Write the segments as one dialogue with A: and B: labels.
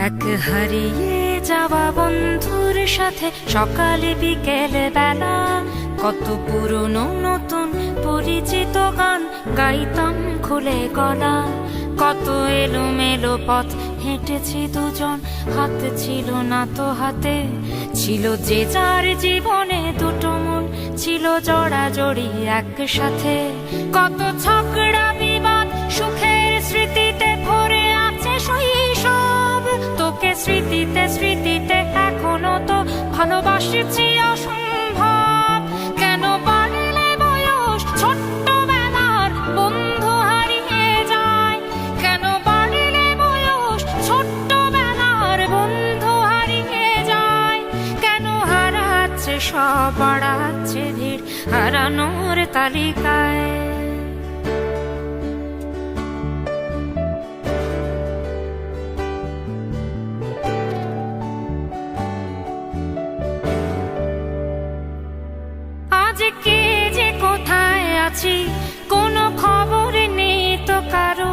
A: এক হারিয়ে যাওয়া বন্ধুর সাথে সকালে বিকেলে বেলা কত পুরনো নতুন পরিচিত গান গাইতাম খুলে গলা। কত এলোমেলো পথ হেঁটেছি দুজন, হাত ছিল না তো হাতে। ছিল যে যার জীবনে দুটো মন, ছিল জড়াজড়ি একসাথে। কত ঝগড়া বিবাদ সুখের স্মৃতিতে ভরে আছে শৈশব। তোকে স্মৃতিতে স্মৃতিতে এখনো তো ভালোবাসছি অসম্ভব। কেন বাড়লে বয়স ছোট্টবেলার বন্ধু হারিয়ে যায়? কেন বাড়লে বয়স ছোট্টবেলার বন্ধু হারিয়ে যায়? কেন হারাচ্ছে সব, বাড়াচ্ছে ভিড় হারানোর তালিকায়? কে যে কোথায় আছি কোনো খবর নেই তো কারো,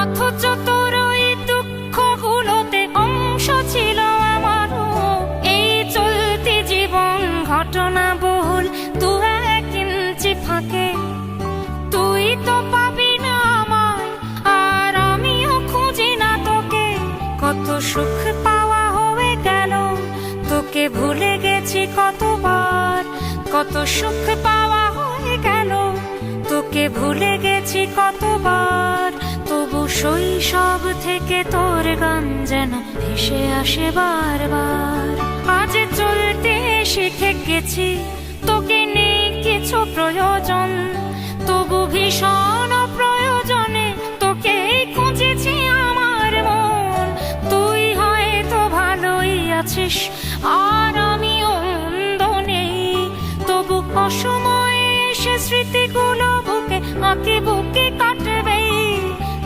A: অথচ তোর ওই দুঃখগুলোতে অংশ ছিল আমারও। এই চলতি জীবন ঘটনা বহুল দু এক ইঞ্চি ফাঁকে। তুই তো পাবি না আমায় আর আমিও খুঁজি না তোকে। কত সুখ পাওয়া হয়ে গেল, তোকে ভুলে গেছি কতবার। কত সুখ পাওয়া হয়ে গেল, তোকে ভুলে গেছি কতবার। তবু শৈশব থেকে তোর গান যেন ভেসে আসে বারবার। আজ চলতে শিখে গেছি, তোকে নেই কিছু প্রয়োজন। তবু ভীষণ প্রয়োজনে তোকে খুঁজেছি আমার মন। তুই হয়তো ভালোই আছিস আর আমিও মন্দ নেই। তবু অসময়ে এসে স্মৃতিগুলো বুকে আঁকে বুকে কাটবে।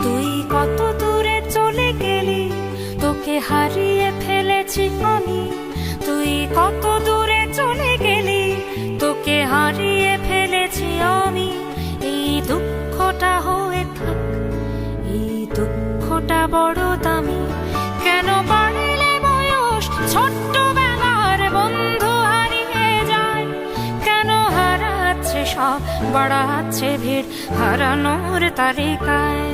A: তুই কত দূরে চলে গেলি, তোকে হারিয়ে ফেলেছি আমি। তুই কত দূরে চলে গেলি, তোকে হারিয়ে ফেলেছি আমি। এই দুঃখটা হয়ে থাক, এই দুঃখটা বড় দামি। কেন বাড়লে বয়স ছোট্টবেলার বন্ধু হারিয়ে যায়? কেন হারাচ্ছে সব, বাড়াচ্ছে ভিড় হারানোর তালিকায়?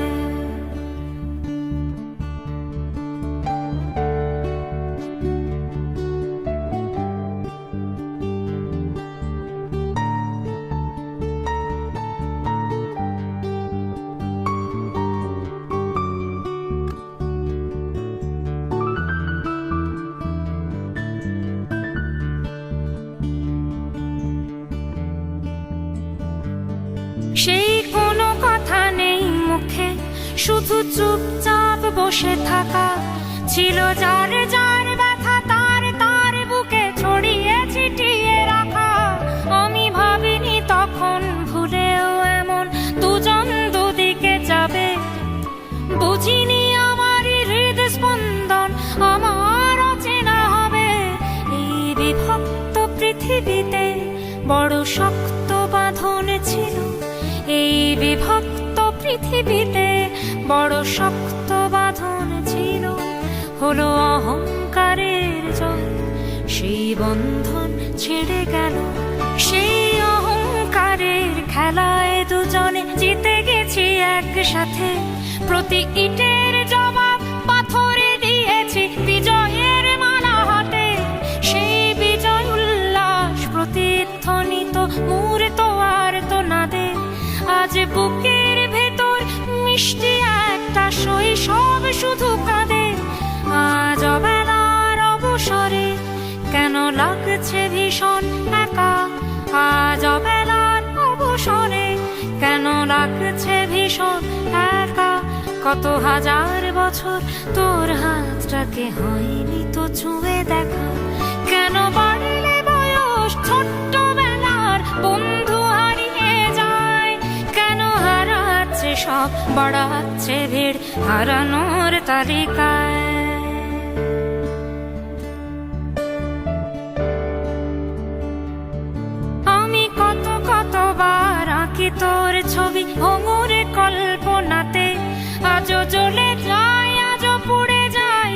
A: সেই কোনো কথা নেই মুখে, শুধু চুপচাপ বসে থাকা। ছিল যার যার ব্যথা তার তার বুকে ছড়িয়ে ছিটিয়ে রাখা। আমি ভাবিনি তখন ভুলেও এমন দুজন দুদিকে যাবে। বুঝিনি আমার হৃদস্পন্দন আমার অচেনা হবে। এই বিভক্ত পৃথিবীতে বড় শক্ত বাঁধন ছিল। এই বিভক্ত পৃথিবীতে বড় শক্ত বাঁধন ছিল। হলো অহংকারের জয়, সেই বন্ধন ছেড়ে গেল। সেই অহংকারের খেলায় দুজনে জিতে গেছি একসাথে। প্রতি ইটের জবাব পাথরে দিয়েছি বিজয়ের মালা হাতে। সেই বিজয় উল্লাস প্রতিধ্বনিত মূর্ত আর তো না দে। আজ বুকের ভেতর মিষ্টি একটা শৈশব শুধু কাঁদে। আজ অবেলার অবসরে কেন লাগছে ভীষণ একা? আজ অবেলার অবসরে কেন লাগছে ভীষণ একা? কত হাজার বছর তোর হাতটাকে হয়নি তো ছুঁয়ে দেখা। কেন বাড়লে বয়স ছোট্টবেলার বন্ধু হারিয়ে যায়? কেন হারাচ্ছে সব, বাড়াচ্ছে ভিড় হারানোর তালিকায়? আমি কতবার আঁকি তোর ছবি ভঙ্গুর কল্পনাতে। আজও জ্বলে যায়, আজও পুড়ে যায়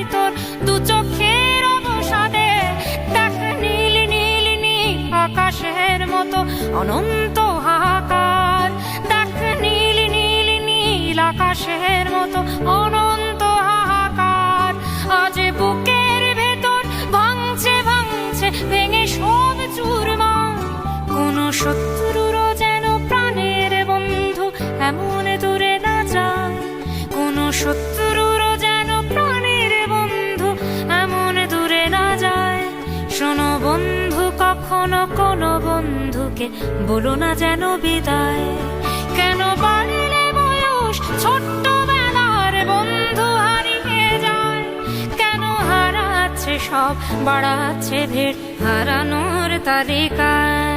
A: অনন্ত হাহাকার। দেখ নীল নীল নীল আকাশের মতো অনন্ত হাহাকার, আজ বুকের ভেতর ভাঙছে ভাঙছে ভেঙে সব চুরমার। কোন শত্রুরও যেন প্রাণের বন্ধু এমন দূরে না যায়, কোন শত্রুরও যেন প্রাণের বন্ধু এমন দূরে না যায়। শোনো বন্ধু, কখনো কোনো বন্ধুকে বলো না যেন বিদায়। কেন বাড়লে বয়স ছোট্টবেলার বন্ধু হারিয়ে যায়, কেন হারাচ্ছে সব বাড়াচ্ছে ভিড় হারানোর তালিকায়।